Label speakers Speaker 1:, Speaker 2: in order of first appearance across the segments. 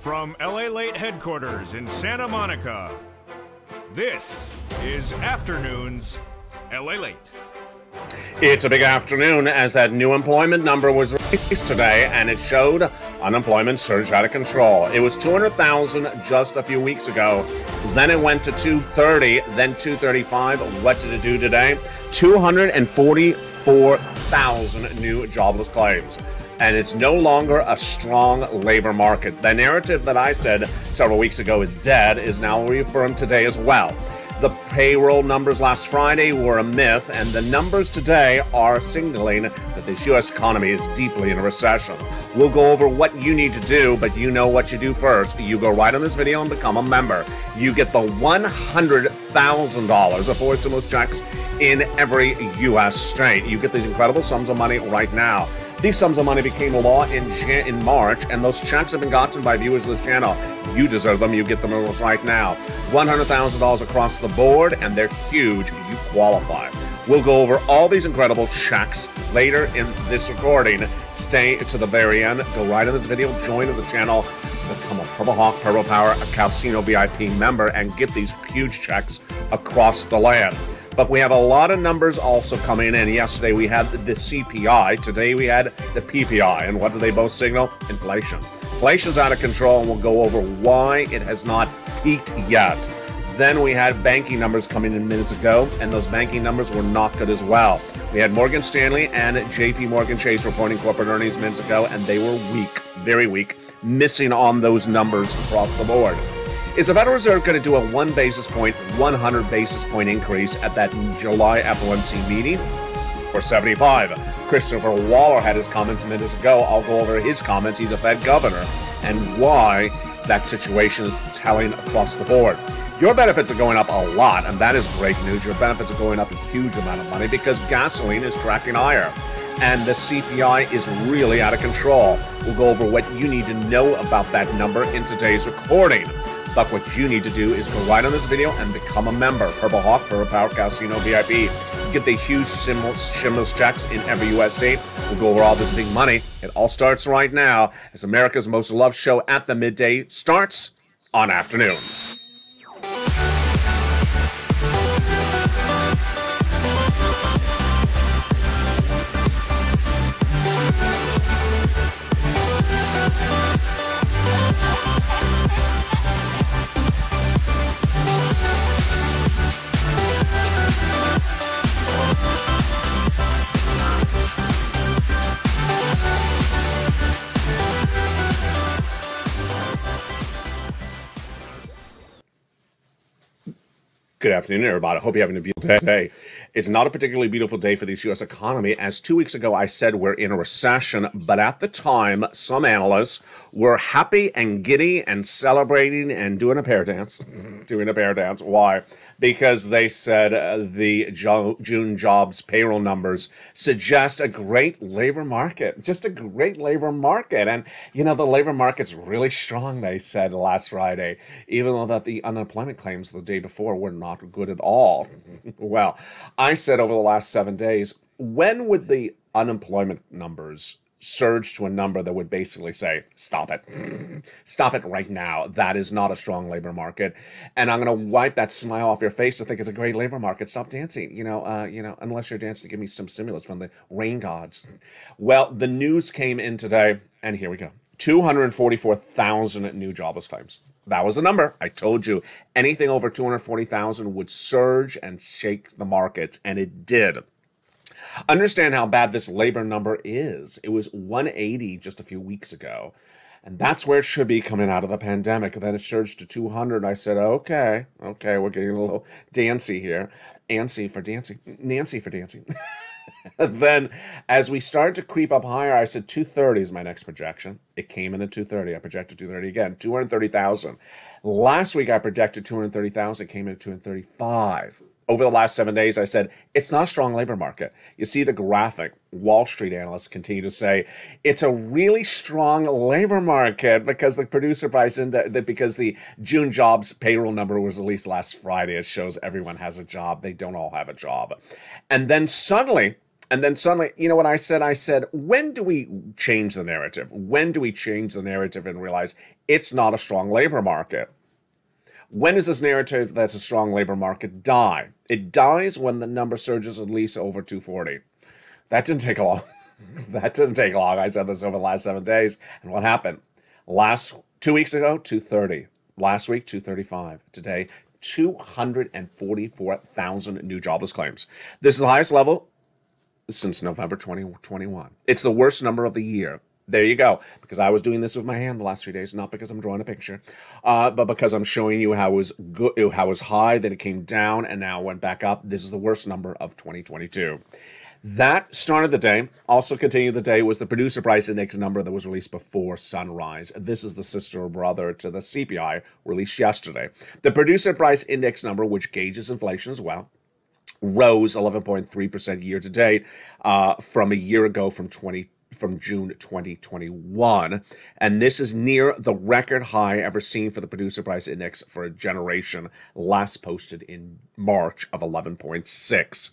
Speaker 1: From LALATE headquarters in Santa Monica, this is Afternoons LALATE.
Speaker 2: It's a big afternoon as that new employment number was released today, and it showed unemployment surged out of control. It was 200,000 just a few weeks ago. Then it went to 230, then 235. What did it do today? 244,000 new jobless claims. And it's no longer a strong labor market. The narrative that I said several weeks ago is dead is now reaffirmed today as well. The payroll numbers last Friday were a myth, and the numbers today are signaling that this U.S. economy is deeply in a recession. We'll go over what you need to do, but you know what you do first. You go right on this video and become a member. You get the $100,000 of four stimulus checks in every U.S. state. You get these incredible sums of money right now. These sums of money became law in March, and those checks have been gotten by viewers of this channel. You deserve them. You get them right now. $100,000 across the board, and they're huge. You qualify. We'll go over all these incredible checks later in this recording. Stay to the very end. Go right in this video. Join the channel. Become a Purple Hawk, Purple Power, a Casino VIP member, and get these huge checks across the land. But we have a lot of numbers also coming in. Yesterday we had the CPI. Today we had the PPI. And what do they both signal? Inflation. Inflation's out of control, and we'll go over why it has not peaked yet. Then we had banking numbers coming in minutes ago, and those banking numbers were not good as well. We had Morgan Stanley and JP Morgan Chase reporting corporate earnings minutes ago, and they were weak, very weak, missing on those numbers across the board. Is the Federal Reserve going to do a 1 basis point, 100 basis point increase at that July FOMC meeting? Or 75? Christopher Waller had his comments minutes ago. I'll go over his comments. He's a Fed governor, and why that situation is telling across the board. Your benefits are going up a lot, and that is great news. Your benefits are going up a huge amount of money because gasoline is tracking higher. And the CPI is really out of control. We'll go over what you need to know about that number in today's recording. But what you need to do is go right on this video and become a member. Purple Hawk, Purple Power, Casino VIP. You get the huge stimulus checks in every U.S. state. We'll go over all this big money. It all starts right now as America's most loved show at the midday starts on Afternoons. Good afternoon, everybody. I hope you're having a beautiful day. It's not a particularly beautiful day for the U.S. economy, as 2 weeks ago I said we're in a recession, but at the time, some analysts were happy and giddy and celebrating and doing a pear dance. Why? Because they said the June jobs payroll numbers suggest a great labor market, just a great labor market. And, you know, the labor market's really strong, they said last Friday, even though that the unemployment claims the day before were not good at all. Well, I said over the last 7 days, when would the unemployment numbers surge to a number that would basically say, stop it. Stop it right now. That is not a strong labor market. And I'm going to wipe that smile off your face to think it's a great labor market. Stop dancing. Unless you're dancing to give me some stimulus from the rain gods. Well, the news came in today, and here we go. 244,000 new jobless claims. That was the number. I told you anything over 240,000 would surge and shake the markets, and it did. Understand how bad this labor number is. It was 180 just a few weeks ago, and that's where it should be coming out of the pandemic. And then it surged to 200. I said, okay, we're getting a little dancy here. Nancy for dancing. Then, as we started to creep up higher, I said 230 is my next projection. It came in at 230. I projected 230 again. 230,000. Last week, I projected 230,000. It came in at 235. Over the last 7 days, I said, it's not a strong labor market. You see the graphic. Wall Street analysts continue to say, it's a really strong labor market because the producer price index, because the June jobs payroll number was released last Friday. It shows everyone has a job. They don't all have a job. And then suddenly, And then suddenly, you know what I said? I said, when do we change the narrative? When do we change the narrative and realize it's not a strong labor market? When does this narrative that's a strong labor market die? It dies when the number surges at least over 240. That didn't take long. That didn't take long. I said this over the last 7 days. And what happened? 2 weeks ago, 230. Last week, 235. Today, 244,000 new jobless claims. This is the highest level since November 2021. It's the worst number of the year. There you go. Because I was doing this with my hand the last 3 days, not because I'm drawing a picture, but because I'm showing you how it was good, how it was high, then it came down, and now went back up. This is the worst number of 2022. That started the day. Also continued the day was the producer price index number that was released before sunrise. This is the sister or brother to the CPI released yesterday. The producer price index number, which gauges inflation as well, rose 11.3% year to date from a year ago from June 2021. And this is near the record high ever seen for the producer price index for a generation, last posted in March of 11.6.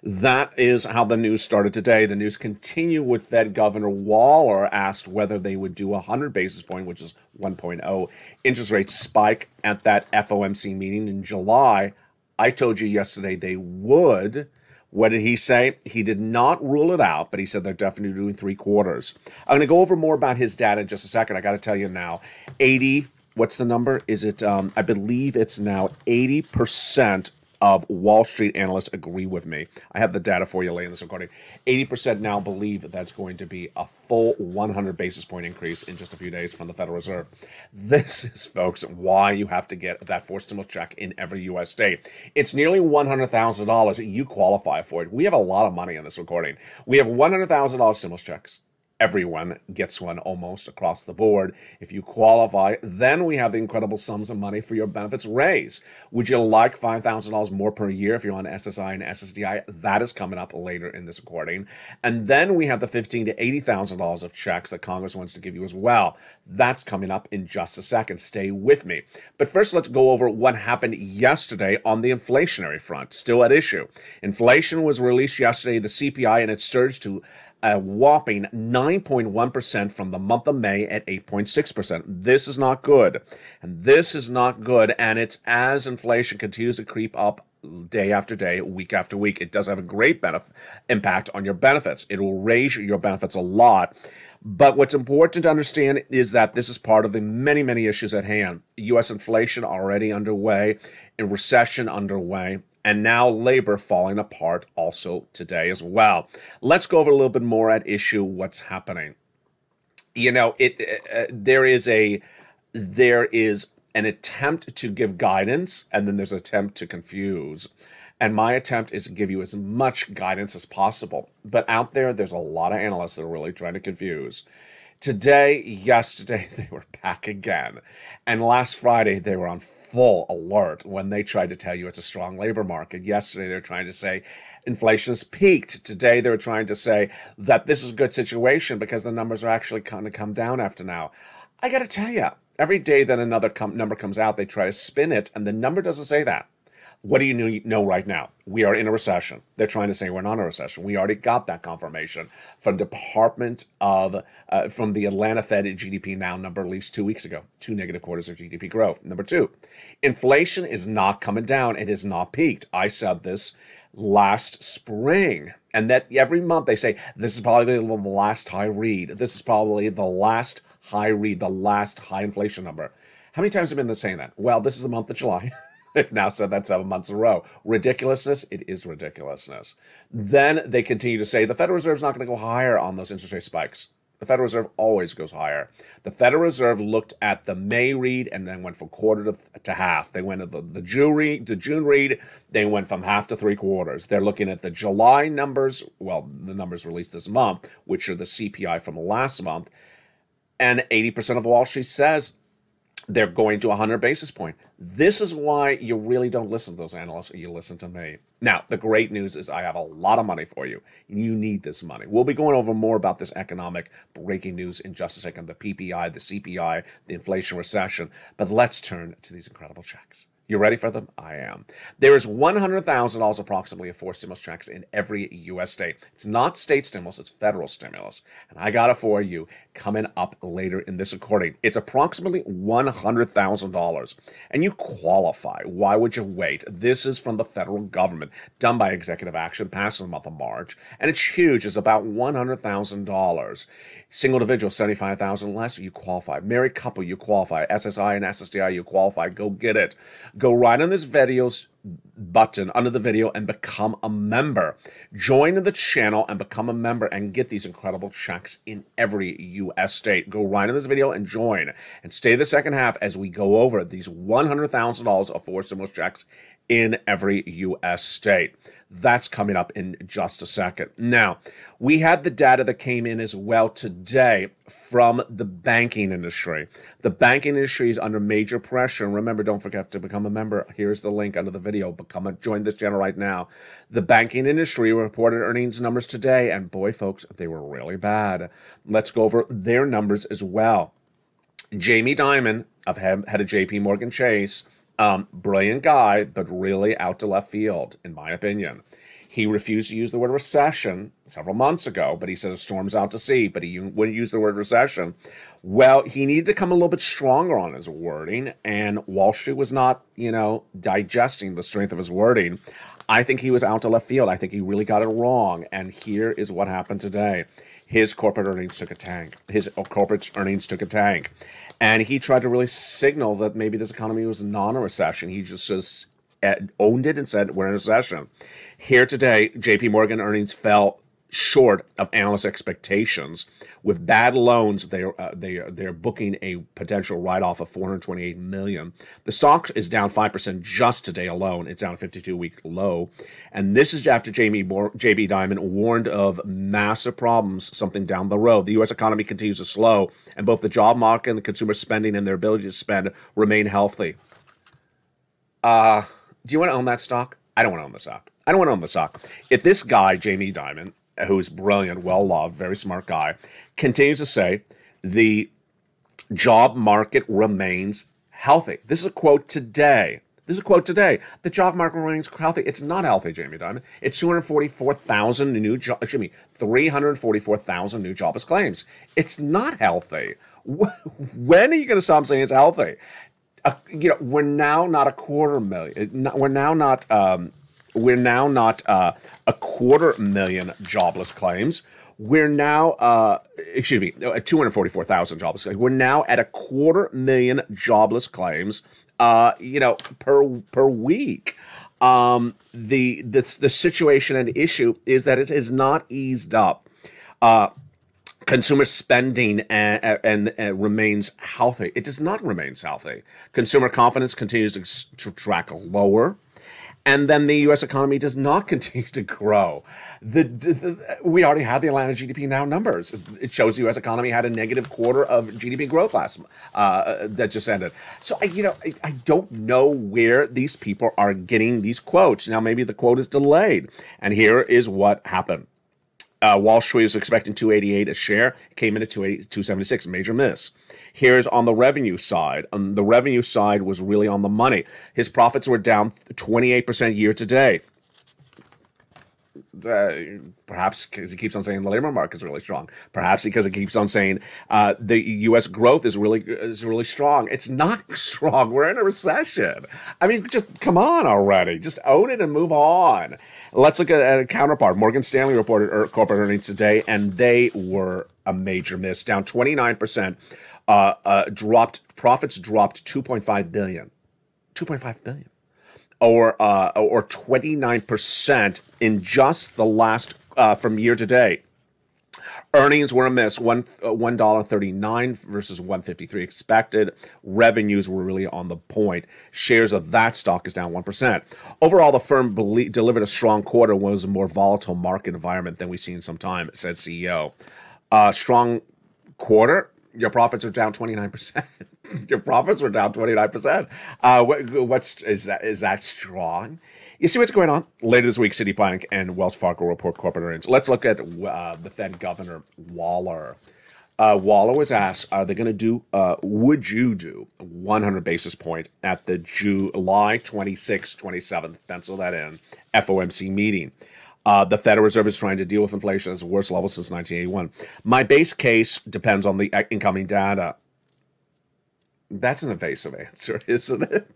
Speaker 2: That is how the news started today. The news continued with Fed Governor Waller asked whether they would do a 100 basis point, which is 1.0 interest rate spike at that FOMC meeting in July. I told you yesterday they would. What did he say? He did not rule it out, but he said they're definitely doing 3/4. I'm going to go over more about his data in just a second. I got to tell you now, 80, what's the number? Is it, I believe it's now 80% of Wall Street analysts agree with me. I have the data for you later in this recording. 80% now believe that that's going to be a full 100 basis point increase in just a few days from the Federal Reserve. This is, folks, why you have to get that forced stimulus check in every U.S. state. It's nearly $100,000. You qualify for it. We have a lot of money in this recording. We have $100,000 stimulus checks. Everyone gets one almost across the board. If you qualify, then we have the incredible sums of money for your benefits raise. Would you like $5,000 more per year if you're on SSI and SSDI? That is coming up later in this recording. And then we have the $15,000 to $80,000 of checks that Congress wants to give you as well. That's coming up in just a second. Stay with me. But first, let's go over what happened yesterday on the inflationary front. Still at issue. Inflation was released yesterday, the CPI, and it surged to a whopping 9.1% from the month of May at 8.6%. This is not good. And this is not good. And it's as inflation continues to creep up day after day, week after week. It does have a great impact on your benefits. It will raise your benefits a lot. But what's important to understand is that this is part of the many, many issues at hand. U.S. inflation already underway, a recession underway, and now labor falling apart also today as well. Let's go over a little bit more at issue what's happening. You know, there is an attempt to give guidance, and then there's an attempt to confuse. And my attempt is to give you as much guidance as possible. But out there's a lot of analysts that are really trying to confuse. Yesterday, they were back again. And last Friday, they were on full alert when they tried to tell you it's a strong labor market. Yesterday, they're trying to say inflation has peaked. Today, they're trying to say that this is a good situation because the numbers are actually going to come down after now. I got to tell you, every day that another number comes out, they try to spin it, and the number doesn't say that. What do you know right now? We are in a recession. They're trying to say we're not in a recession. We already got that confirmation from the Atlanta Fed GDP Now number released 2 weeks ago. 2 negative quarters of GDP growth. Number two, inflation is not coming down. It has not peaked. I said this last spring. And that every month they say, this is probably the last high read. This is probably the last high read, the last high inflation number. How many times have I been saying that? Well, this is the month of July. They've now said that 7 months in a row. Ridiculousness? It is ridiculousness. Then they continue to say the Federal Reserve is not going to go higher on those interest rate spikes. The Federal Reserve always goes higher. The Federal Reserve looked at the May read and then went from quarter to half. They went at the June read. They went from half to 3/4. They're looking at the July numbers, well, the numbers released this month, which are the CPI from last month. And 80% of Wall Street says they're going to 100 basis point. This is why you really don't listen to those analysts, or you listen to me. Now, the great news is I have a lot of money for you. You need this money. We'll be going over more about this economic breaking news in just a second, the PPI, the CPI, the inflation recession. But let's turn to these incredible checks. You ready for them? I am. There is $100,000 approximately of forced stimulus checks in every U.S. state. It's not state stimulus, it's federal stimulus. And I got it for you coming up later in this recording. It's approximately $100,000. And you qualify. Why would you wait? This is from the federal government, done by executive action, passed in the month of March. And it's huge. It's about $100,000. Single individual, $75,000 less, you qualify. Married couple, you qualify. SSI and SSDI, you qualify. Go get it. Go right on this video's button under the video and become a member. Join the channel and become a member and get these incredible checks in every U.S. state. Go right in this video and join. And stay the second half as we go over these $100,000 of forced stimulus checks in every U.S. state. That's coming up in just a second. Now, we had the data that came in as well today from the banking industry. The banking industry is under major pressure. And remember, don't forget to become a member. Here's the link under the video. Join this channel right now. The banking industry reported earnings numbers today. And boy, folks, they were really bad. Let's go over their numbers as well. Jamie Dimon, head of JP Morgan Chase, brilliant guy, but really out to left field, in my opinion. He refused to use the word recession several months ago, but he said a storm's out to sea, but he wouldn't use the word recession. Well, he needed to come a little bit stronger on his wording, and Wall Street was not, digesting the strength of his wording. I think he was out to left field. I think he really got it wrong, and here is what happened today. His corporate earnings took a tank. And he tried to really signal that maybe this economy was not a recession. He just owned it and said, we're in a recession. Here today, JP Morgan earnings fell short of analyst expectations. With bad loans, they're booking a potential write-off of $428 million. The stock is down 5% just today alone. It's down a 52-week low. And this is after JB Dimon warned of massive problems something down the road. The U.S. economy continues to slow, and both the job market and the consumer spending and their ability to spend remain healthy. Do you want to own that stock? I don't want to own the stock. I don't want to own the stock. If this guy, Jamie Dimon, who's brilliant, well-loved, very smart guy, continues to say the job market remains healthy. This is a quote today. The job market remains healthy. It's not healthy, Jamie Dimon. It's 344,000 new jobless claims. It's not healthy. When are you going to stop saying it's healthy? We're now not a quarter million. We're now not a 250,000 jobless claims. We're now, 244,000 jobless claims. We're now at 250,000 jobless claims, per week. The situation and issue is that it has not eased up. Consumer spending and remains healthy. It does not remain healthy. Consumer confidence continues to track lower. And then the U.S. economy does not continue to grow. We already have the Atlanta GDP now numbers. It shows the U.S. economy had a negative quarter of GDP growth that just ended. So, I don't know where these people are getting these quotes. Now, maybe the quote is delayed. And here is what happened. Wall Street was expecting $288 a share. It came in at $276, major miss. Here's on the revenue side. The revenue side was really on the money. His profits were down 28% year to date. Perhaps because he keeps on saying the labor market is really strong. Perhaps because it keeps on saying the U.S. growth is really strong. It's not strong. We're in a recession. I mean, just come on already. Just own it and move on. Let's look at a counterpart. Morgan Stanley reported corporate earnings today, and they were a major miss, down 29%. Profits dropped $2.5 billion. Or 29% in just the last from year to date. Earnings were a miss, $1.39 versus $1.53 expected. Revenues were really on the point. Shares of that stock is down 1%. Overall, the firm delivered a strong quarter when it was a more volatile market environment than we've seen in some time, said CEO. Strong quarter, your profits are down 29%. Your profits were down 29%. Is that strong? You see what's going on? Later this week, Citibank and Wells Fargo report corporate earnings. Let's look at the Fed Governor Waller. Waller was asked, are they going to do, would you do 100 basis point at the July 26th, 27th, pencil that in, FOMC meeting? The Federal Reserve is trying to deal with inflation at its worst level since 1981. My base case depends on the incoming data. That's an evasive answer, isn't it?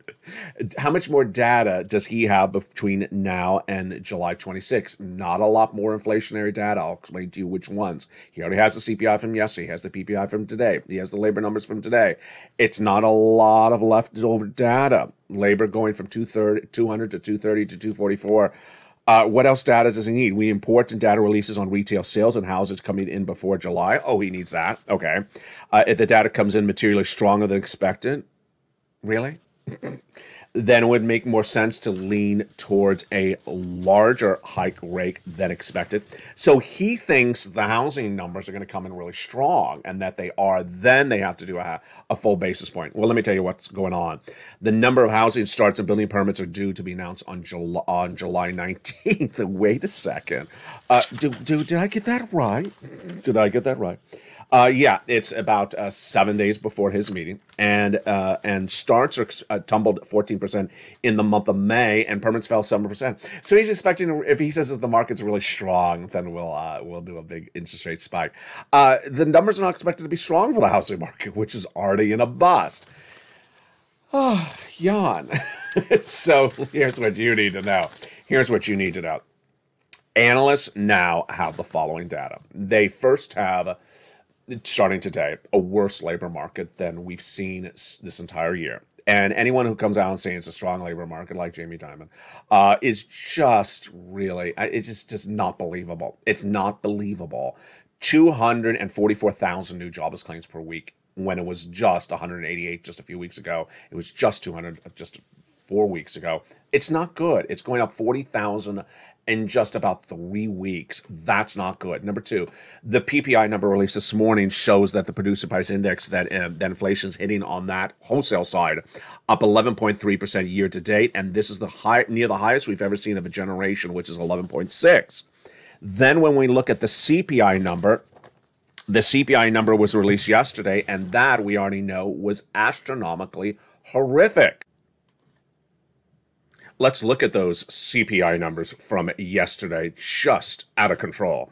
Speaker 2: How much more data does he have between now and July 26th? Not a lot more inflationary data. I'll explain to you which ones. He already has the CPI from yesterday. He has the PPI from today. He has the labor numbers from today. It's not a lot of leftover data. Labor going from 200 to 230 to 244. What else data does he need? We import data releases on retail sales and houses coming in before July. Oh, he needs that. Okay. If the data comes in materially stronger than expected, really? Then it would make more sense to lean towards a larger hike rate than expected. So he thinks the housing numbers are going to come in really strong, and that they are. Then they have to do a full basis point. Well, let me tell you what's going on. The number of housing starts and building permits are due to be announced on July 19th. Wait a second. Did I get that right? Did I get that right? Yeah, it's about 7 days before his meeting, and starts are tumbled 14% in the month of May, and permits fell 7%. So he's expecting, if he says that the market's really strong, then we'll do a big interest rate spike. The numbers are not expected to be strong for the housing market, which is already in a bust. Oh, yawn. So here's what you need to know. Here's what you need to know. Analysts now have the following data. They first have, starting today, a worse labor market than we've seen this entire year. And anyone who comes out and saying it's a strong labor market, like Jamie Dimon, is just really, it's just not believable. It's not believable. 244,000 new jobless claims per week when it was just 188 just a few weeks ago. It was just 200 just 4 weeks ago. It's not good. It's going up 40,000 in just about 3 weeks. That's not good. Number two, the PPI number released this morning shows that the producer price index, that inflation's hitting on that wholesale side, up 11.3% year to date, and this is near the highest we've ever seen of a generation, which is 11.6. Then when we look at the CPI number was released yesterday, and that we already know was astronomically horrific. Let's look at those CPI numbers from yesterday, just out of control.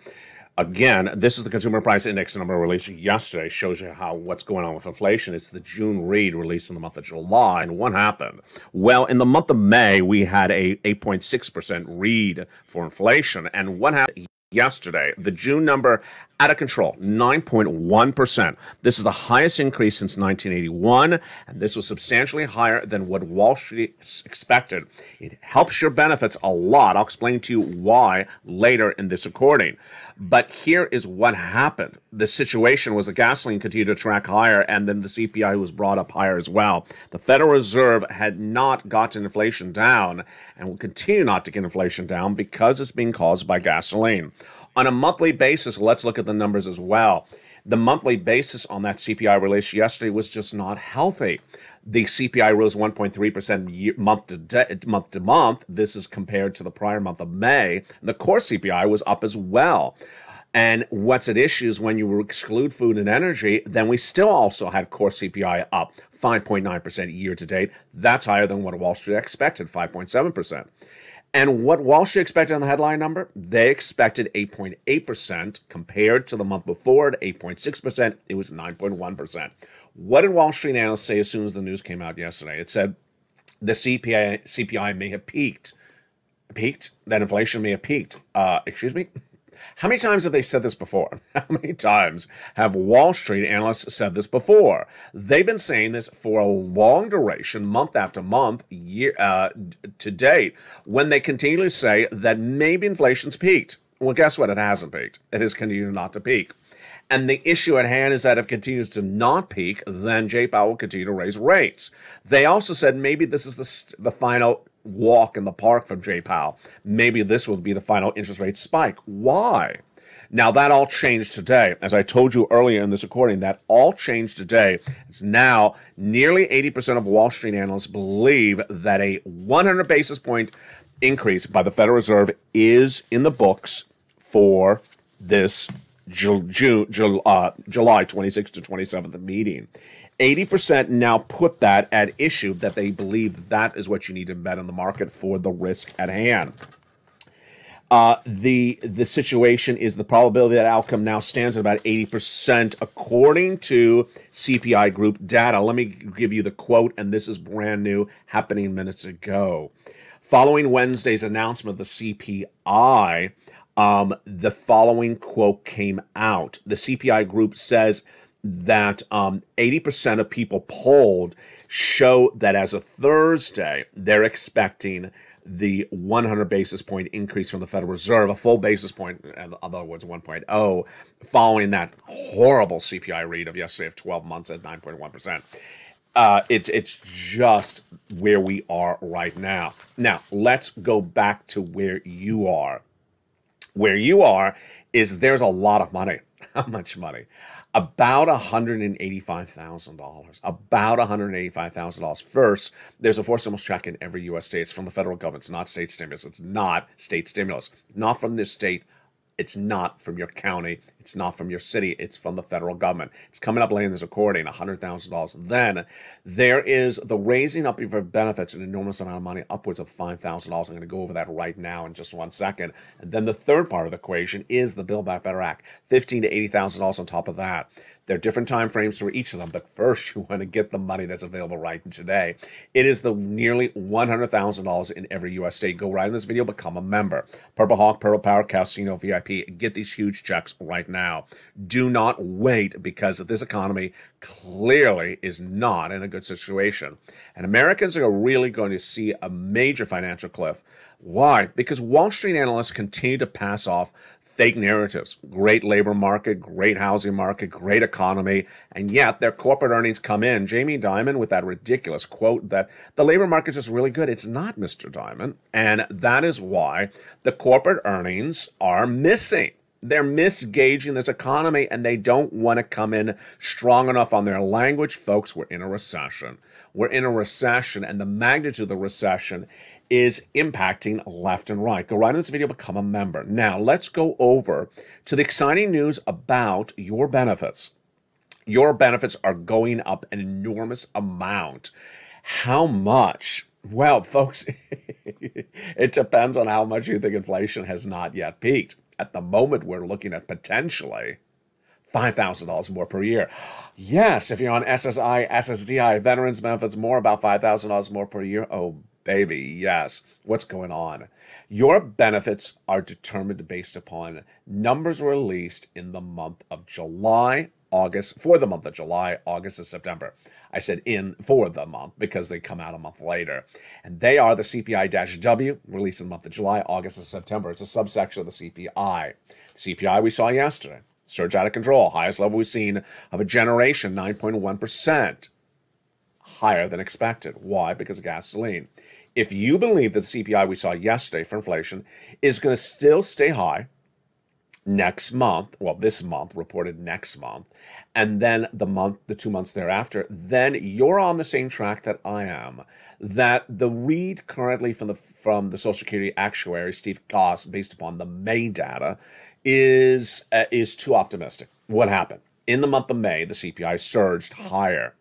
Speaker 2: Again, this is the Consumer Price Index number released yesterday. Shows you what's going on with inflation. It's the June read released in the month of July. And what happened? Well, in the month of May, we had a 8.6% read for inflation. And what happened yesterday? The June number, out of control, 9.1%. This is the highest increase since 1981, and this was substantially higher than what Wall Street expected. It helps your benefits a lot. I'll explain to you why later in this recording. But here is what happened. The situation was the gasoline continued to track higher, and then the CPI was brought up higher as well. The Federal Reserve had not gotten inflation down and will continue not to get inflation down because it's being caused by gasoline. On a monthly basis, let's look at the numbers as well. The monthly basis on that CPI released yesterday was just not healthy. The CPI rose 1.3% month to month. This is compared to the prior month of May. The core CPI was up as well. And what's at issue is when you exclude food and energy, then we still also had core CPI up 5.9% year to date. That's higher than what Wall Street expected, 5.7%. And what Wall Street expected on the headline number? They expected 8.8% compared to the month before at 8.6%. It was 9.1%. What did Wall Street analysts say as soon as the news came out yesterday? It said the CPI may have peaked. Peaked? That inflation may have peaked. Excuse me? How many times have they said this before? How many times have Wall Street analysts said this before? They've been saying this for a long duration, month after month, year to date, when they continually say that maybe inflation's peaked. Well, guess what? It hasn't peaked. It has continued not to peak. And the issue at hand is that if it continues to not peak, then Jay Powell will continue to raise rates. They also said maybe this is the final walk in the park from Jay Powell. Maybe this will be the final interest rate spike. Why? Now, that all changed today. As I told you earlier in this recording, that all changed today. It's now nearly 80% of Wall Street analysts believe that a 100 basis point increase by the Federal Reserve is in the books for this July 26th to 27th meeting. 80% now put that at issue, that they believe that is what you need to bet in the market for the risk at hand. The situation is the probability that outcome now stands at about 80% according to CPI Group data. Let me give you the quote, and this is brand new, happening minutes ago. Following Wednesday's announcement of the CPI, the following quote came out. The CPI Group says that 80% of people polled show that as of Thursday, they're expecting the 100 basis point increase from the Federal Reserve, a full basis point, in other words, 1.0, following that horrible CPI read of yesterday of 12 months at 9.1%. It's just where we are right now. Now, let's go back to where you are. Where you are is there's a lot of money. How much money? About $185,000. About $185,000. First, there's a four stimulus check in every U.S. state. It's from the federal government. It's not state stimulus. It's not state stimulus. Not from this state. It's not from your county. It's not from your city. It's from the federal government. It's coming up later in this recording, $100,000. Then there is the raising up of benefits, an enormous amount of money, upwards of $5,000. I'm going to go over that right now in just 1 second. And then the third part of the equation is the Build Back Better Act, $15,000 to $80,000 on top of that. There are different time frames for each of them, but first you want to get the money that's available right today. It is the nearly $100,000 in every U.S. state. Go right in this video, become a member. Purple Hawk, Purple Power, Casino VIP. Get these huge checks right now. Do not wait, because this economy clearly is not in a good situation. And Americans are really going to see a major financial cliff. Why? Because Wall Street analysts continue to pass off fake narratives. Great labor market, great housing market, great economy, and yet their corporate earnings come in. Jamie Dimon with that ridiculous quote that the labor market is just really good. It's not, Mr. Dimon, and that is why the corporate earnings are missing. They're misgauging this economy, and they don't want to come in strong enough on their language. Folks, we're in a recession. We're in a recession, and the magnitude of the recession is impacting left and right. Go right in this video, become a member. Now, let's go over to the exciting news about your benefits. Your benefits are going up an enormous amount. How much? Well, folks, it depends on how much you think inflation has not yet peaked. At the moment, we're looking at potentially $5,000 more per year. Yes, if you're on SSI, SSDI, veterans benefits, more about $5,000 more per year. Oh, baby, yes. What's going on? Your benefits are determined based upon numbers released in the month of July, August, for the month of July, August, and September. I said for the month because they come out a month later. And they are the CPI-W, released in the month of July, August, and September. It's a subsection of the CPI. The CPI we saw yesterday, surge out of control, highest level we've seen of a generation, 9.1%. Higher than expected. Why? Because of gasoline. If you believe that the CPI we saw yesterday for inflation is going to still stay high next month, well, this month, reported next month, and then the 2 months thereafter, then you're on the same track that I am. That the read currently from the Social Security actuary, Steve Goss, based upon the May data, is too optimistic. What happened? In the month of May, the CPI surged higher.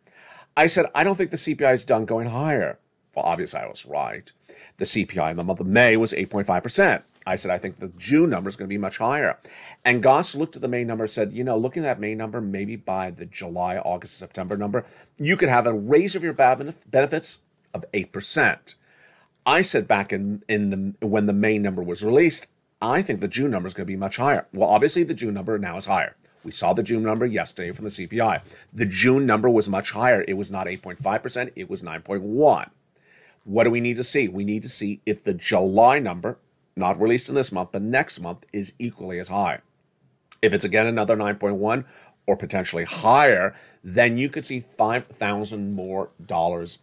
Speaker 2: I said, I don't think the CPI is done going higher. Well, obviously, I was right. The CPI in the month of May was 8.5%. I said, I think the June number is going to be much higher. And Goss looked at the May number and said, looking at that May number, maybe by the July, August, September number, you could have a raise of your benefits of 8%. I said back when the May number was released, I think the June number is going to be much higher. Well, obviously, the June number now is higher. We saw the June number yesterday from the CPI. The June number was much higher. It was not 8.5%. It was 9.1%. What do we need to see? We need to see if the July number, not released in this month, but next month, is equally as high. If it's again another 9.1 or potentially higher, then you could see $5,000 more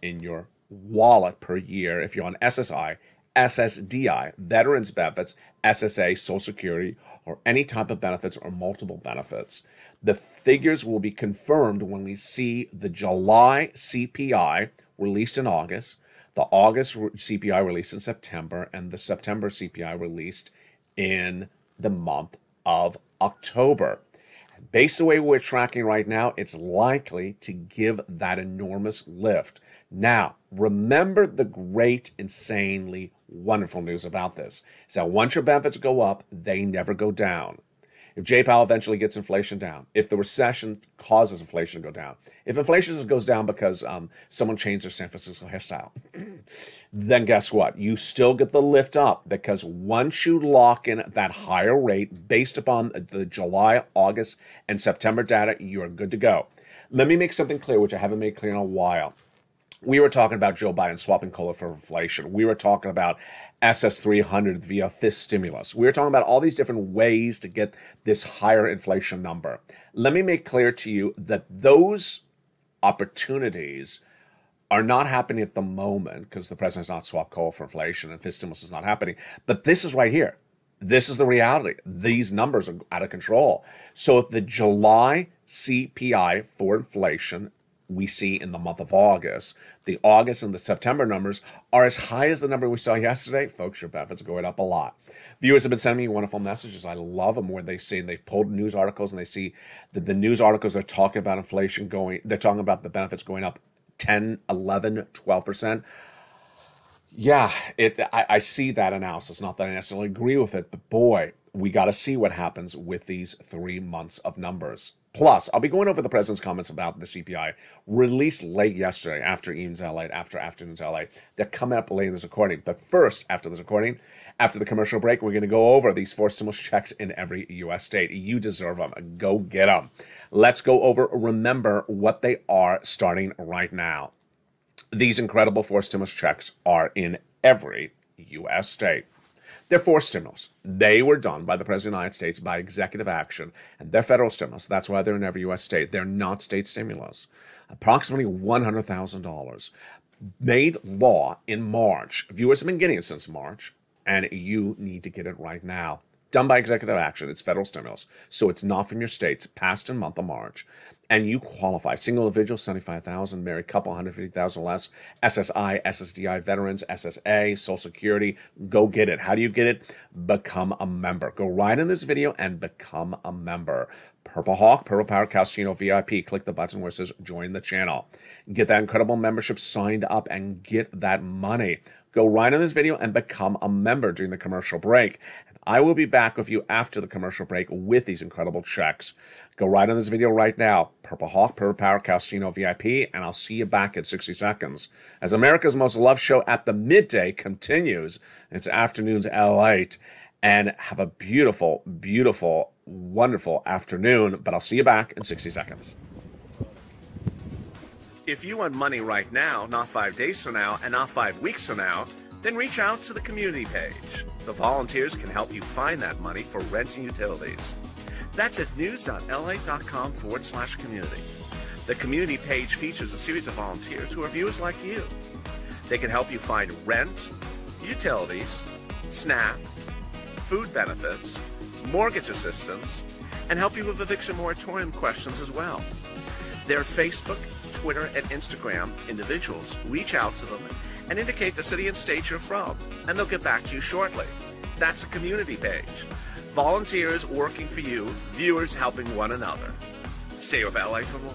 Speaker 2: in your wallet per year if you're on SSI, SSDI, veterans benefits, SSA, Social Security, or any type of benefits or multiple benefits. The figures will be confirmed when we see the July CPI released in August, the August CPI released in September, and the September CPI released in the month of October. Based on the way we're tracking right now, it's likely to give that enormous lift. Now, remember the great, insanely wonderful news about this is that once your benefits go up, they never go down. If J. Powell eventually gets inflation down, if the recession causes inflation to go down, if inflation goes down because someone changed their San Francisco hairstyle, then guess what? You still get the lift up, because once you lock in that higher rate based upon the July, August, and September data, you're good to go. Let me make something clear, which I haven't made clear in a while. We were talking about Joe Biden swapping COLA for inflation. We were talking about SS300 via fist stimulus. We were talking about all these different ways to get this higher inflation number. Let me make clear to you that those opportunities are not happening at the moment because the president's not swapped COLA for inflation and fist stimulus is not happening. But this is right here. This is the reality. These numbers are out of control. So if the July CPI for inflation we see in the month of August, the August and the September numbers are as high as the number we saw yesterday, folks, your benefits are going up a lot. Viewers have been sending me wonderful messages. I love them where they see, and they've pulled news articles and they see that the news articles are talking about inflation going, they're talking about the benefits going up 10, 11, 12%. Yeah, I see that analysis. Not that I necessarily agree with it, but boy, we got to see what happens with these 3 months of numbers. Plus, I'll be going over the president's comments about the CPI released late yesterday after Even's LA, after Afternoon's LA. They're coming up late in this recording. But first, after this recording, after the commercial break, we're going to go over these 4 stimulus checks in every U.S. state. You deserve them. Go get them. Let's go over, remember what they are starting right now. These incredible 4 stimulus checks are in every U.S. state. They're 4 stimulus. They were done by the President of the United States by executive action, and they're federal stimulus. That's why they're in every U.S. state. They're not state stimulus. Approximately $100,000. Made law in March. Viewers have been getting it since March, and you need to get it right now. Done by executive action. It's federal stimulus. So it's not from your states. Passed in the month of March. And you qualify. Single individual, $75,000. Married couple, $150,000 less. SSI, SSDI, veterans, SSA, Social Security. Go get it. How do you get it? Become a member. Go right in this video and become a member. Purple Hawk, Purple Power, Casino VIP. Click the button where it says join the channel. Get that incredible membership signed up and get that money. Go right in this video and become a member during the commercial break. I will be back with you after the commercial break with these incredible checks. Go right on this video right now. Purple Hawk, Purple Power, Casino VIP, and I'll see you back in 60 seconds. As America's Most Loved Show at the midday continues, it's Afternoons LALATE, and have a beautiful, beautiful, wonderful afternoon, but I'll see you back in 60 seconds. If you want money right now, not 5 days from now, and not 5 weeks from now, then reach out to the community page. The volunteers can help you find that money for rent and utilities. That's at news.la.com/community. The community page features a series of volunteers who are viewers like you. They can help you find rent, utilities, SNAP, food benefits, mortgage assistance, and help you with eviction moratorium questions as well. Their Facebook, Twitter, and Instagram individuals reach out to them and indicate the city and state you're from, and they'll get back to you shortly. That's a community page. Volunteers working for you, viewers helping one another. Stay with LA for more.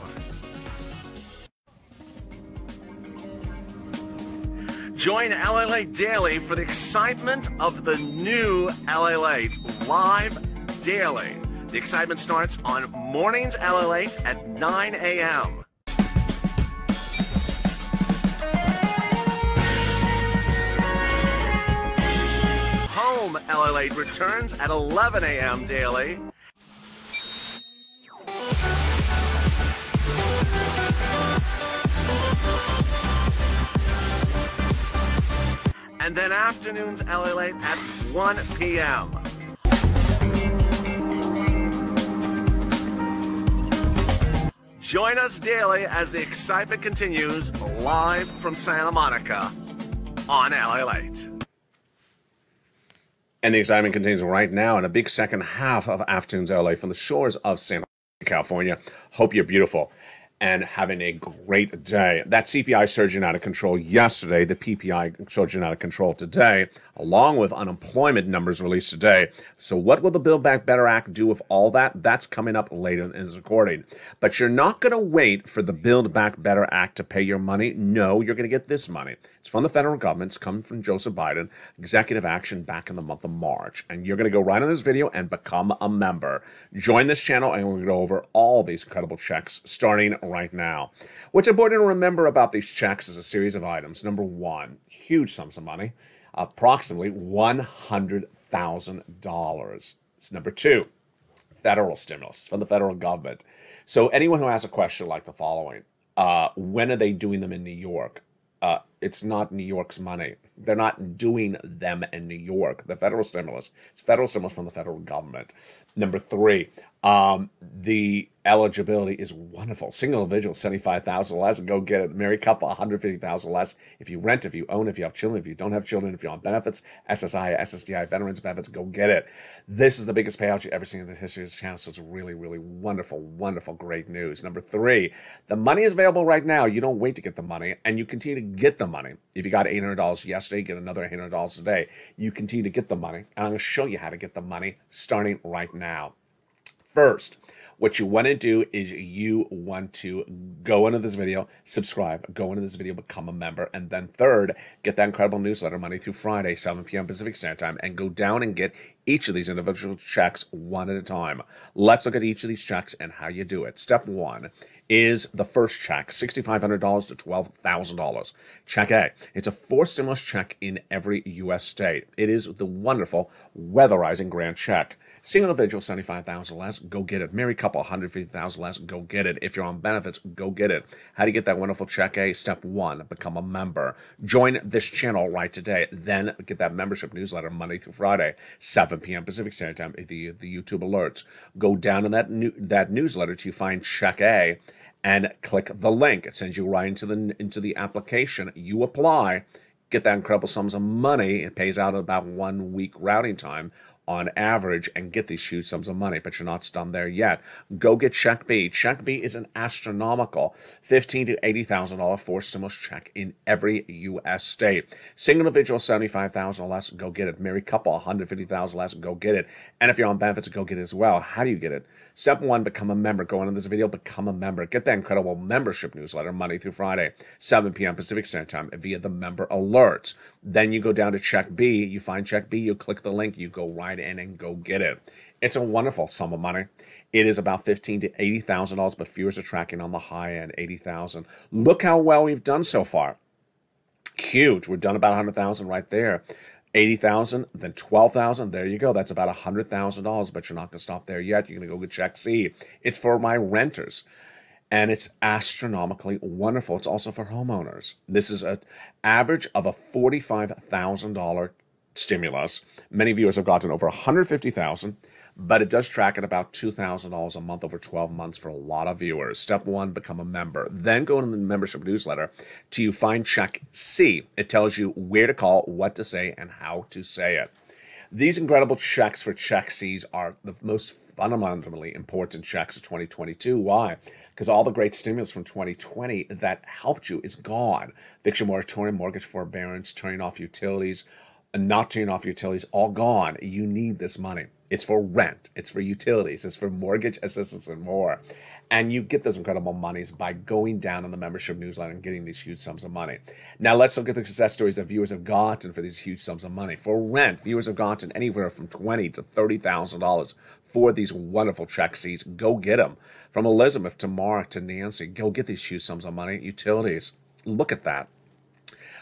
Speaker 2: Join LALATE Daily for the excitement of the new LALATE live daily. The excitement starts on mornings LALATE at 9 a.m. Home LALATE returns at 11 a.m. daily. And then Afternoons LALATE at 1 p.m. Join us daily as the excitement continues live from Santa Monica on LALATE. And the excitement continues right now in a big second half of Afternoons LA from the shores of Santa Monica, California. Hope you're beautiful and having a great day. That CPI surging out of control yesterday, the PPI surging out of control today. along with unemployment numbers released today. So what will the Build Back Better Act do with all that? That's coming up later in this recording. But you're not going to wait for the Build Back Better Act to pay your money. No, you're going to get this money. It's from the federal government. It's coming from Joseph Biden, executive action back in the month of March. And you're going to go right on this video and become a member. Join this channel and we're going to go over all these incredible checks starting right now. What's important to remember about these checks is a series of items. Number one, huge sums of money, approximately $100,000. It's number two, federal stimulus from the federal government. So anyone who has a question like the following, when are they doing them in New York? It's not New York's money. They're not doing them in New York. The federal stimulus, it's federal stimulus from the federal government. Number three, the eligibility is wonderful. Single individual, $75,000 less, go get it. Married couple, $150,000 less. If you rent, if you own, if you have children, if you don't have children, if you're on benefits, SSI, SSDI, veterans benefits, go get it. This is the biggest payout you've ever seen in the history of this channel, so it's really, really wonderful, wonderful, great news. Number three, the money is available right now. You don't wait to get the money, and you continue to get the money. If you got $800 yesterday, get another $800 today. You continue to get the money, and I'm going to show you how to get the money starting right now. First, what you want to do is you want to go into this video, subscribe, go into this video, become a member, and then third, get that incredible newsletter Monday through Friday, 7 p.m. Pacific Standard Time, and go down and get each of these individual checks one at a time. Let's look at each of these checks and how you do it. Step one is the first check, $6,500 to $12,000. Check A. It's a forced stimulus check in every U.S. state. It is the wonderful weatherizing grant check. Single individual, $75,000 less, go get it. Married couple, $150,000 less, go get it. If you're on benefits, go get it. How do you get that wonderful check A? Step one, become a member. Join this channel right today. Then get that membership newsletter Monday through Friday, 7 p.m. Pacific Standard Time, the YouTube alerts. Go down in that newsletter till you find check A and click the link. It sends you right into the application. You apply, get that incredible sums of money. It pays out at about 1 week routing time on average, and get these huge sums of money, but you're not done there yet. Go get Check B. Check B is an astronomical $15,000 to $80,000 forced stimulus check in every U.S. state. Single individual, $75,000 or less, go get it. Married couple, $150,000 less, go get it. And if you're on benefits, go get it as well. How do you get it? Step one, become a member. Go on in this video, become a member. Get that incredible membership newsletter Monday through Friday, 7 p.m. Pacific Standard Time via the member alerts. Then you go down to Check B. You find Check B, you click the link, you go right in and go get it. It's a wonderful sum of money. It is about $15,000 to $80,000, but viewers are tracking on the high end, $80,000. Look how well we've done so far. Huge. We've done about $100,000 right there. $80,000, then $12,000. There you go. That's about $100,000, but you're not going to stop there yet. You're going to go get Check C. It's for my renters, and it's astronomically wonderful. It's also for homeowners. This is an average of a $45,000 stimulus. Many viewers have gotten over $150,000, but it does track at about $2,000 a month over 12 months for a lot of viewers. Step one, become a member. Then go into the membership newsletter till you find Check C. It tells you where to call, what to say, and how to say it. These incredible checks for Check C's are the most fundamentally important checks of 2022. Why? Because all the great stimulus from 2020 that helped you is gone. Eviction moratorium, mortgage forbearance, turning off utilities, not turning off utilities, all gone. You need this money. It's for rent. It's for utilities. It's for mortgage assistance and more. And you get those incredible monies by going down on the membership newsletter and getting these huge sums of money. Now let's look at the success stories that viewers have gotten for these huge sums of money. For rent, viewers have gotten anywhere from $20,000 to $30,000 for these wonderful Check C's. Go get them. From Elizabeth to Mark to Nancy, go get these huge sums of money. Utilities, look at that.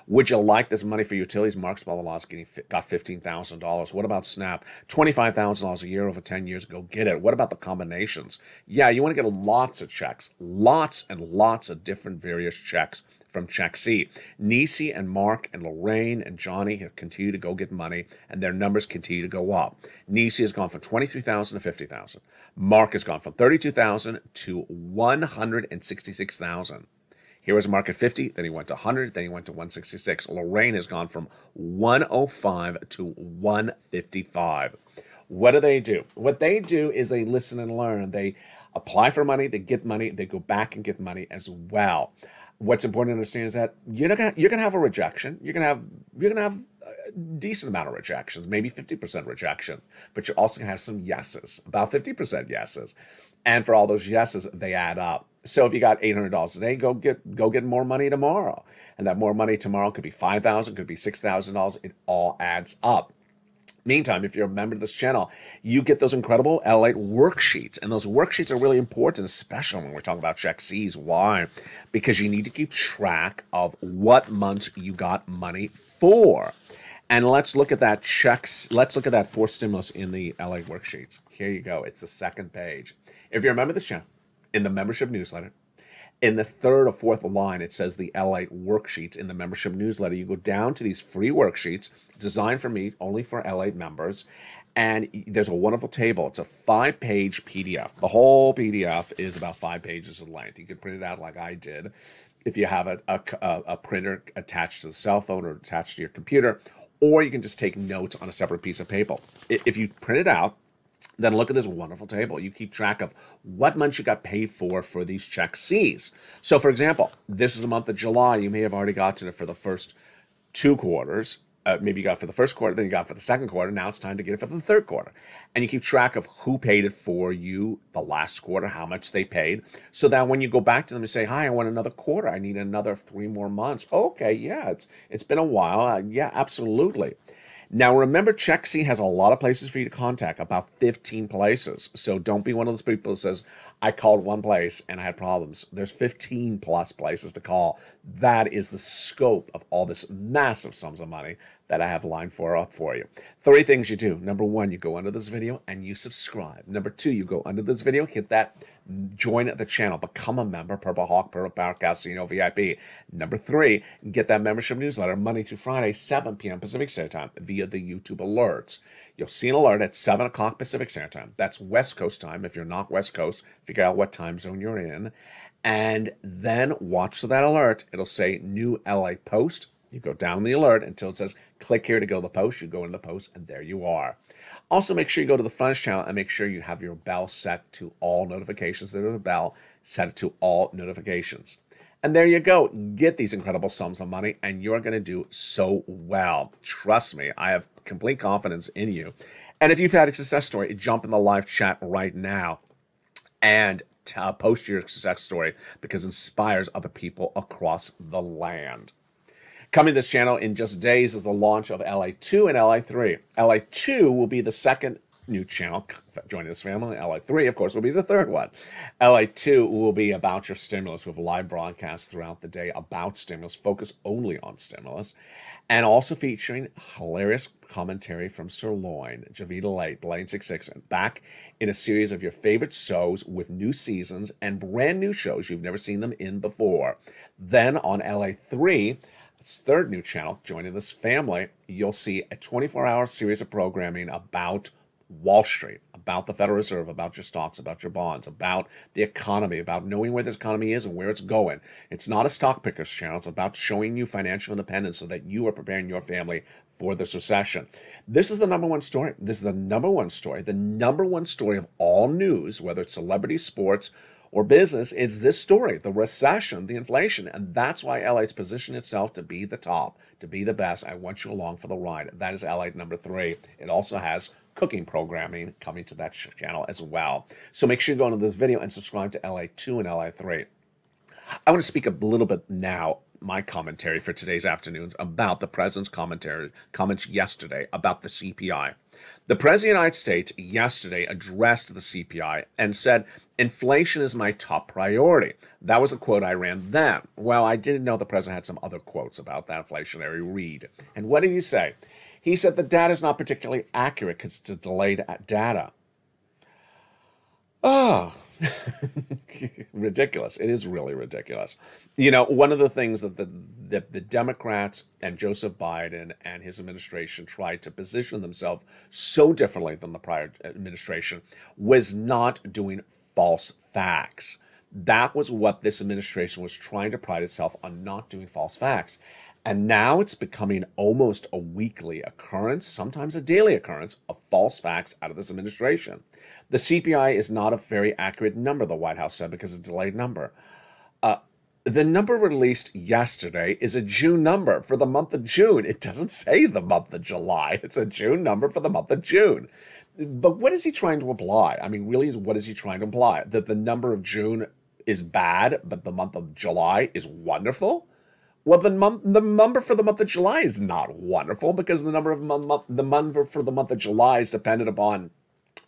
Speaker 2: Would you like this money for utilities? Mark's got $15,000. What about SNAP? $25,000 a year over 10 years. Go get it. What about the combinations? Yeah, you want to get lots of checks. Lots and lots of different various checks from Check C. Nisi and Mark and Lorraine and Johnny have continued to go get money, and their numbers continue to go up. Nisi has gone from $23,000 to $50,000. Mark has gone from $32,000 to $166,000. Here was Mark at 50, then he went to 100, then he went to 166. Lorraine has gone from 105 to 155. What do? What they do is they listen and learn. They apply for money, they get money, they go back and get money as well. what's important to understand is that you're gonna have a rejection. You're gonna have a decent amount of rejections, maybe 50% rejection, but you're also gonna have some yeses, about 50% yeses. And for all those yeses, they add up. So if you got $800 today, go get more money tomorrow. And that more money tomorrow could be $5,000, could be $6,000. It all adds up. Meantime, if you're a member of this channel, you get those incredible LALATE worksheets. And those worksheets are really important, especially when we're talking about check C's. Why? Because you need to keep track of what months you got money for. And let's look at that checks. Let's look at that for stimulus in the LALATE worksheets. Here you go. It's the second page. If you're a member of this channel, in the membership newsletter, in the third or fourth line, it says the LALATE worksheets in the membership newsletter. You go down to these free worksheets designed for me, only for LALATE members. And there's a wonderful table. It's a 5-page PDF. The whole PDF is about 5 pages in length. You can print it out like I did if you have a printer attached to the cell phone or attached to your computer, or you can just take notes on a separate piece of paper. If you print it out, then look at this wonderful table. You keep track of what months you got paid for these check C's. So, for example, this is the month of July. You may have already gotten it for the first 2 quarters. Maybe you got it for the first quarter, then you got it for the second quarter. Now it's time to get it for the third quarter. And you keep track of who paid it for you the last quarter, how much they paid, so that when you go back to them and say, hi, I want another quarter. I need another 3 more months. Okay, yeah, it's been a while. Yeah, absolutely. Now, remember, check C has a lot of places for you to contact, about 15 places. So don't be one of those people who says, I called one place and I had problems. There's 15 plus places to call. That is the scope of all this massive sums of money that I have lined up for you. 3 things you do. Number 1, you go under this video and you subscribe. Number 2, you go under this video, hit that join the channel, become a member, Purple Hawk, Purple Power Casino VIP. Number 3, get that membership newsletter Monday through Friday, 7 p.m. Pacific Standard Time via the YouTube alerts. You'll see an alert at 7 o'clock Pacific Standard Time. That's West Coast time. If you're not West Coast, figure out what time zone you're in. And then watch for that alert. It'll say new LA post. You go down the alert until it says click here to go to the post. You go into the post and there you are. Also, make sure you go to the front channel and make sure you have your bell set to all notifications. There's a bell, set it to all notifications. And there you go. Get these incredible sums of money and you're going to do so well. Trust me, I have complete confidence in you. And if you've had a success story, jump in the live chat right now and post your success story because it inspires other people across the land. Coming to this channel in just days is the launch of LA2 and LA3. LA2 will be the second new channel joining this family. LA3, of course, will be the third one. LA2 will be about your stimulus with live broadcasts throughout the day about stimulus, focus only on stimulus, and also featuring hilarious commentary from Sirloin, Javita Late, Blaine 66, and back in a series of your favorite shows with new seasons and brand new shows you've never seen them in before. Then on LA3, its third new channel, joining this family, you'll see a 24-hour series of programming about Wall Street, about the Federal Reserve, about your stocks, about your bonds, about the economy, about knowing where this economy is and where it's going. It's not a stock pickers channel. It's about showing you financial independence so that you are preparing your family for this recession. This is the number one story. This is the number one story. The number one story of all news, whether it's celebrity, sports, or business, it's this story, the recession, the inflation. And that's why LA's positioned itself to be the top, to be the best. I want you along for the ride. That is LA number 3. It also has cooking programming coming to that channel as well. So make sure you go into this video and subscribe to LA2 and LA3. I want to speak a little bit now, my commentary for today's afternoons about the president's comments yesterday about the CPI. The President of the United States yesterday addressed the CPI and said, inflation is my top priority. That was a quote I ran then. Well, I didn't know the president had some other quotes about that inflationary read. And what did he say? He said the data is not particularly accurate because it's delayed data. Oh, ridiculous. It is really ridiculous. You know, one of the things that the Democrats and Joseph Biden and his administration tried to position themselves so differently than the prior administration was not doing false facts. That was what this administration was trying to pride itself on, not doing false facts. And now it's becoming almost a weekly occurrence, sometimes a daily occurrence, of false facts out of this administration. The CPI is not a very accurate number, the White House said, because it's a delayed number. The number released yesterday is a June number for the month of June. It doesn't say the month of July. It's a June number for the month of June. But what is he trying to imply? I mean, really, what is he trying to imply? That the number of June is bad, but the month of July is wonderful? Well, the number for the month of July is not wonderful because the number for the month of July is dependent upon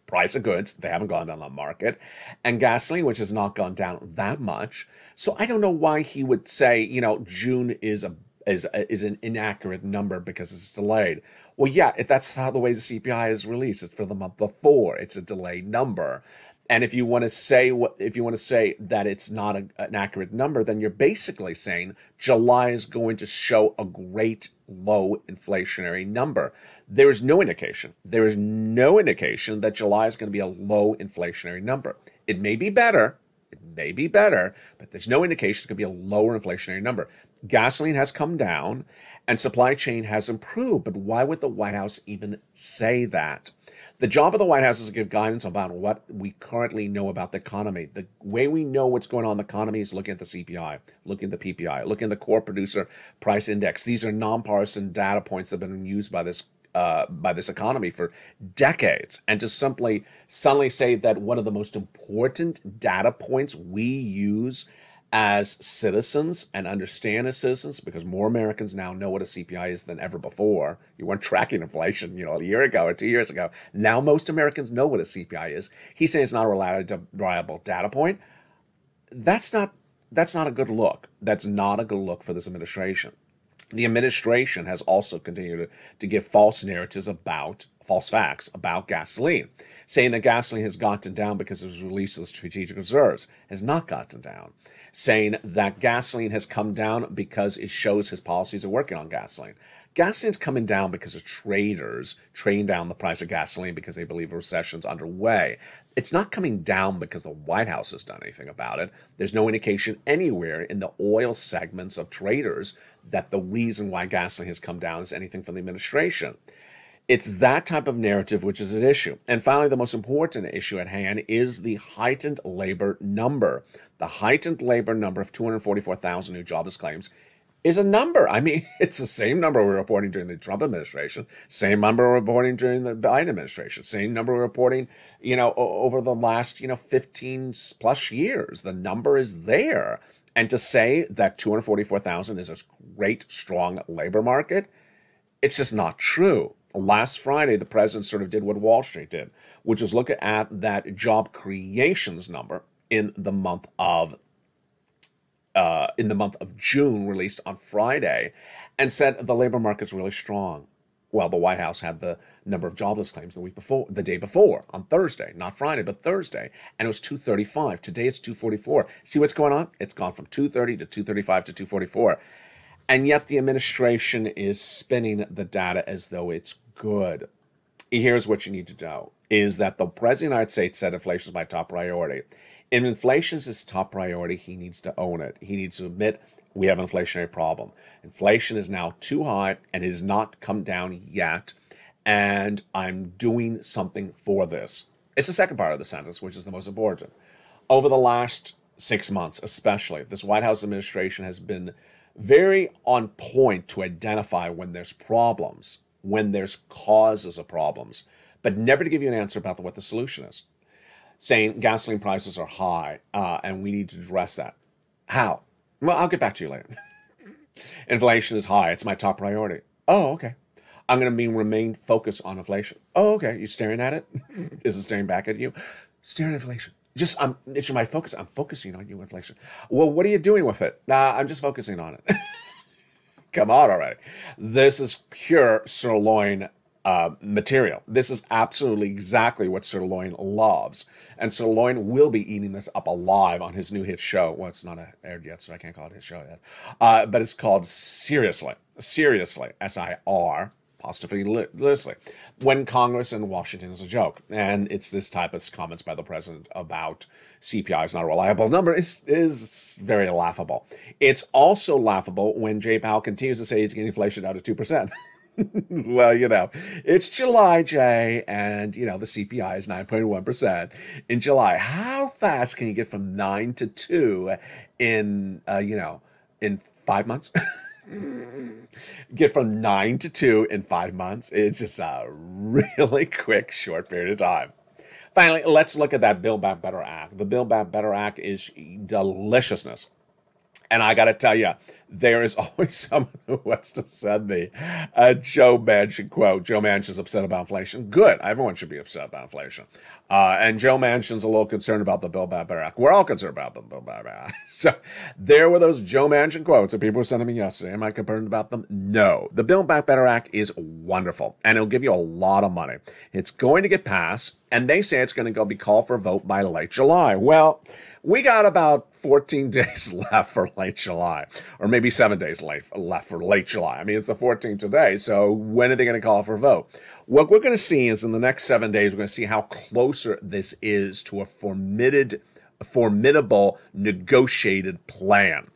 Speaker 2: price of goods. They haven't gone down on the market, and gasoline, which has not gone down that much. So I don't know why he would say, June is an inaccurate number because it's delayed. Well, yeah, if that's how the way the CPI is released, it's for the month before. It's a delayed number. And if you want to say that it's not an accurate number, then you're basically saying July is going to show a great low inflationary number. There is no indication. There is no indication that July is going to be a low inflationary number. It may be better. It may be better, but there's no indication it's going to be a lower inflationary number. Gasoline has come down and supply chain has improved. But why would the White House even say that? The job of the White House is to give guidance about what we currently know about the economy. The way we know what's going on in the economy is looking at the CPI, looking at the PPI, looking at the core producer price index. These are nonpartisan data points that have been used by this economy for decades. And to suddenly say that one of the most important data points we use as citizens and understand as citizens, because more Americans now know what a CPI is than ever before. You weren't tracking inflation, a year ago or 2 years ago. Now most Americans know what a CPI is. He's saying it's not a reliable data point. That's not a good look. That's not a good look for this administration. The administration has also continued to give false facts about gasoline, saying that gasoline has gotten down because it was released of strategic reserves. Has not gotten down. Saying that gasoline has come down because it shows his policies are working on gasoline. Gasoline's coming down because of traders trading down the price of gasoline because they believe a recession's underway. It's not coming down because the White House has done anything about it. There's no indication anywhere in the oil segments of traders that the reason why gasoline has come down is anything from the administration. It's that type of narrative which is at issue. And finally, the most important issue at hand is the heightened labor number. The heightened labor number of 244,000 new jobless claims is a number. I mean, it's the same number we were reporting during the Trump administration, same number we're reporting during the Biden administration, same number we're reporting, over the last, 15 plus years. The number is there. And to say that 244,000 is a great, strong labor market, it's just not true. Last Friday, the president sort of did what Wall Street did, which is look at that job creations number in the month of June, released on Friday, and said the labor market's really strong. Well, the White House had the number of jobless claims the day before, on Thursday, not Friday, but Thursday, and it was 235. Today it's 244. See what's going on? It's gone from 230 to 235 to 244. And yet the administration is spinning the data as though it's good. Here's what you need to know, is that the President of the United States said inflation is my top priority. If inflation is his top priority, he needs to own it. He needs to admit we have an inflationary problem. Inflation is now too high and it has not come down yet, and I'm doing something for this. It's the second part of the sentence, which is the most important. Over the last 6 months, especially, this White House administration has been very on point to identify when there's problems, when there's causes of problems, but never to give you an answer about what the solution is. Saying gasoline prices are high and we need to address that. How? Well, I'll get back to you later. Inflation is high. It's my top priority. Oh, okay. I'm going to remain focused on inflation. Oh, okay. You staring at it? Is it staring back at you? Staring at inflation. It's my focus. I'm focusing on you, inflation. Well, what are you doing with it? I'm just focusing on it. Come on already. This is pure sirloin material. This is absolutely exactly what Sirloin loves. And Sirloin will be eating this up alive on his new hit show. Well, it's not aired yet, so I can't call it his show yet. But it's called Seriously, S-I-R, apostrophe loosely, when Congress and Washington is a joke. And it's this type of comments by the president about CPI is not a reliable number is very laughable. It's also laughable when Jay Powell continues to say he's getting inflation down to 2%. Well, it's July, Jay, and, the CPI is 9.1% in July. How fast can you get from 9 to 2 in, in 5 months? Get from 9 to 2 in 5 months. It's just a really quick, short period of time. Finally, let's look at that Build Back Better Act. The Build Back Better Act is deliciousness. And I got to tell you, there is always someone who wants to send me a Joe Manchin quote. Joe Manchin's upset about inflation. Good. Everyone should be upset about inflation. And Joe Manchin's a little concerned about the Build Back Better Act. We're all concerned about the Build Back Better Act. So there were those Joe Manchin quotes that people were sending me yesterday. Am I concerned about them? No. The Build Back Better Act is wonderful, and it'll give you a lot of money. It's going to get passed, and they say it's going to be called for a vote by late July. Well, we got about 14 days left for late July, or maybe 7 days left for late July. I mean, it's the 14th today, so when are they going to call for a vote? What we're going to see is in the next 7 days, we're going to see how closer this is to a formidable negotiated plan.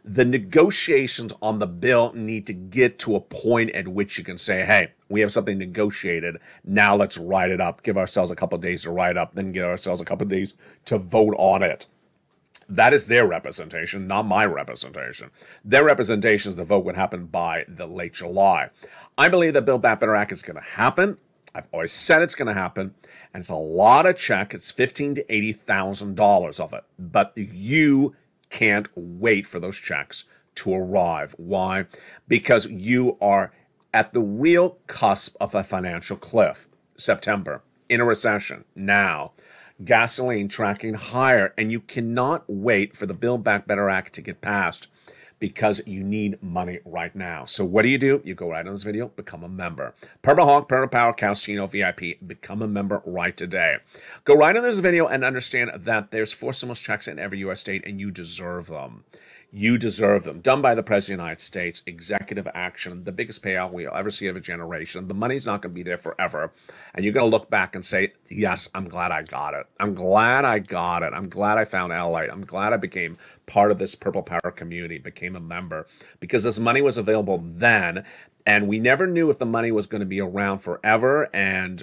Speaker 2: The negotiations on the bill need to get to a point at which you can say, hey, we have something negotiated. Now let's write it up. Give ourselves a couple of days to write it up, then give ourselves a couple of days to vote on it. That is their representation, not my representation. Their representation is the vote would happen by the late July. I believe that Build Back Better Act is going to happen. I've always said it's going to happen, and it's a lot of check. It's $15,000 to $80,000 of it, but you can't wait for those checks to arrive. Why? Because you are at the real cusp of a financial cliff. September, in a recession, now. Gasoline tracking higher, and you cannot wait for the Build Back Better Act to get passed because you need money right now. So what do? You go right on this video, become a member. Purple Hawk, Purple Power, Calcino VIP, become a member right today. Go right on this video and understand that there's 4 stimulus checks in every U.S. state, and you deserve them. You deserve them. Done by the President of the United States, executive action, the biggest payout we'll ever see of a generation. The money's not going to be there forever. And you're going to look back and say, yes, I'm glad I got it. I'm glad I got it. I'm glad I found LALATE. I'm glad I became part of this Purple Power community, became a member, because this money was available then, and we never knew if the money was going to be around forever. And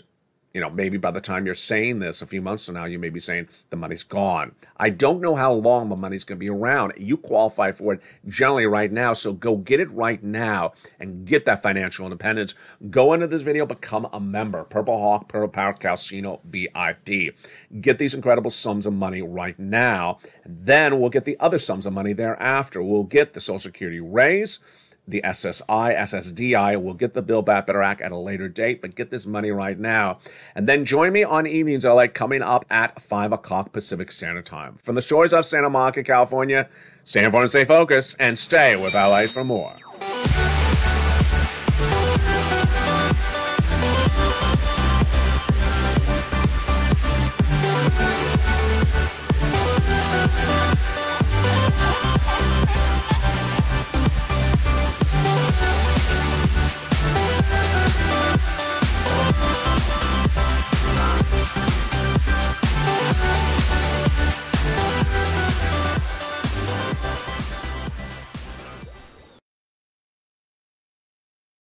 Speaker 2: maybe by the time you're saying this a few months from now, you may be saying the money's gone. I don't know how long the money's going to be around. You qualify for it generally right now, so go get it right now and get that financial independence. Go into this video, become a member. Purple Hawk, Purple Power, Calcino VIP. Get these incredible sums of money right now, and then we'll get the other sums of money thereafter. We'll get the Social Security raise, the SSI, SSDI. Will get the Build Back Better Act at a later date, but get this money right now. And then join me on Evenings LA coming up at 5 o'clock Pacific Standard Time. From the shores of Santa Monica, California, stay informed, stay focused, and stay with LA for more.